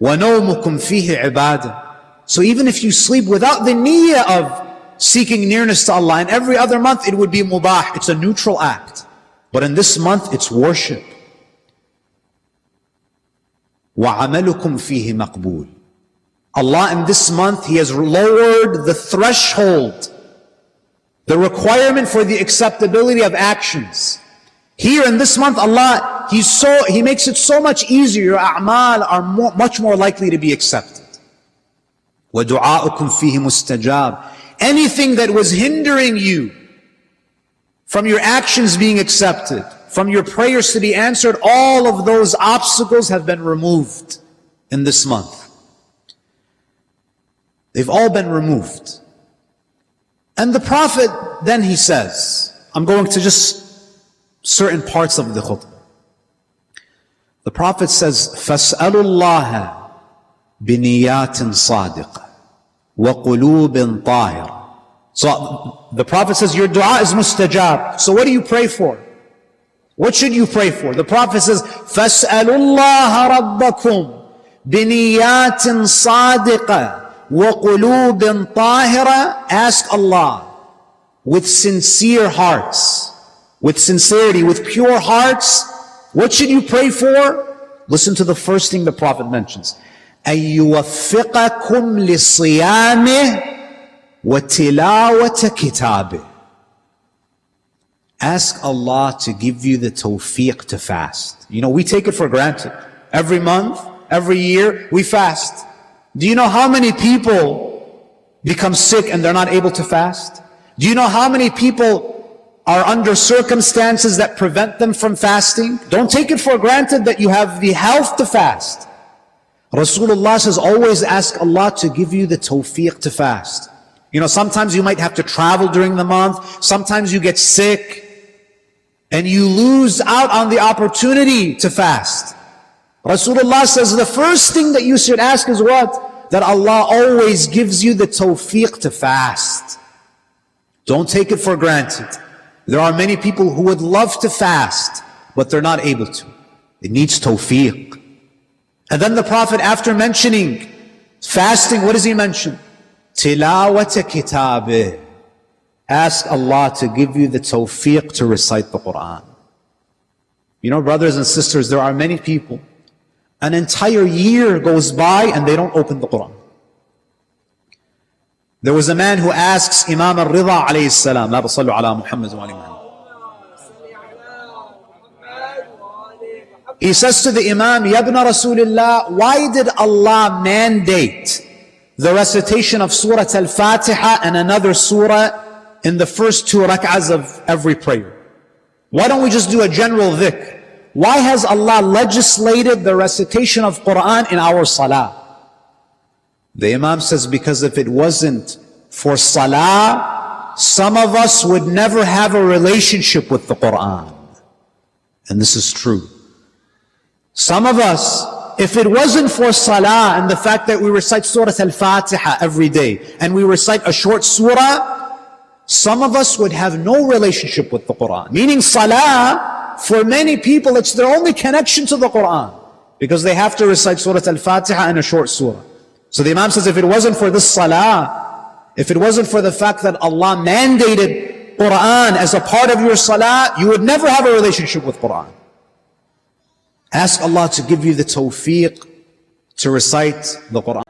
وَنَوْمُكُمْ فِيهِ عِبَادَةٌ. So even if you sleep without the niyyah of seeking nearness to Allah, in every other month it would be mubah, it's a neutral act. But in this month it's worship. وَعَمَلُكُمْ فِيهِ مَقْبُولٌ. Allah in this month, He has lowered the threshold, the requirement for the acceptability of actions. Here in this month, Allah, He makes it so much easier. Your a'mal are much more likely to be accepted. وَدُعَاءُكُمْ فِيهِ مُسْتَجَابٌ. Anything that was hindering you from your actions being accepted, from your prayers to be answered, all of those obstacles have been removed in this month. They've all been removed. And the Prophet, then he says, I'm going to just certain parts of the khutbah. The Prophet says, فَاسْأَلُوا اللَّهَ بِنِيَّاتٍ صَادِقَةٍ وَقُلُوبٍ طَاهِرَةٍ. So the Prophet says, your dua is mustajab. So what do you pray for? What should you pray for? The Prophet says, فَاسْأَلُوا اللَّهَ رَبَّكُمْ بِنِيَّاتٍ صَادِقَةٍ وَقُلُوبٍ طَاهِرَةٍ. Ask Allah with sincere hearts, with sincerity, with pure hearts. What should you pray for? Listen to the first thing the Prophet mentions. أَن يُوَفِّقَكُمْ لِصِيَامِهِ وَتِلَاوَةِ كِتَابِهِ. Ask Allah to give you the tawfiq to fast. You know, we take it for granted. Every month, every year, we fast. Do you know how many people become sick and they're not able to fast? Do you know how many people are under circumstances that prevent them from fasting? Don't take it for granted that you have the health to fast. Rasulullah says, always ask Allah to give you the tawfiq to fast. You know, sometimes you might have to travel during the month. Sometimes you get sick and you lose out on the opportunity to fast. Rasulullah says the first thing that you should ask is what? That Allah always gives you the tawfiq to fast. Don't take it for granted. There are many people who would love to fast, but they're not able to. It needs tawfiq. And then the Prophet, after mentioning fasting, what does he mention? Tilawata kitabih. Ask Allah to give you the tawfiq to recite the Quran. You know, brothers and sisters, there are many people, an entire year goes by and they don't open the Quran. There was a man who asks Imam al-Ridha alayhi salam, La sallu ala Muhammad wa ali Muhammad. He says to the Imam, Ya ibn Rasulullah, why did Allah mandate the recitation of Surah Al-Fatiha and another surah in the first 2 rak'ahs of every prayer? Why don't we just do a general dhikr? Why has Allah legislated the recitation of Quran in our salah? The Imam says, because if it wasn't for salah, some of us would never have a relationship with the Quran. And this is true. Some of us, if it wasn't for salah and the fact that we recite Surah Al-Fatiha every day and we recite a short surah, some of us would have no relationship with the Quran. Meaning salah, for many people, it's their only connection to the Quran, because they have to recite Surah Al-Fatiha and a short surah. So the Imam says, if it wasn't for this salah, if it wasn't for the fact that Allah mandated Quran as a part of your salah, you would never have a relationship with Quran. Ask Allah to give you the tawfiq to recite the Quran.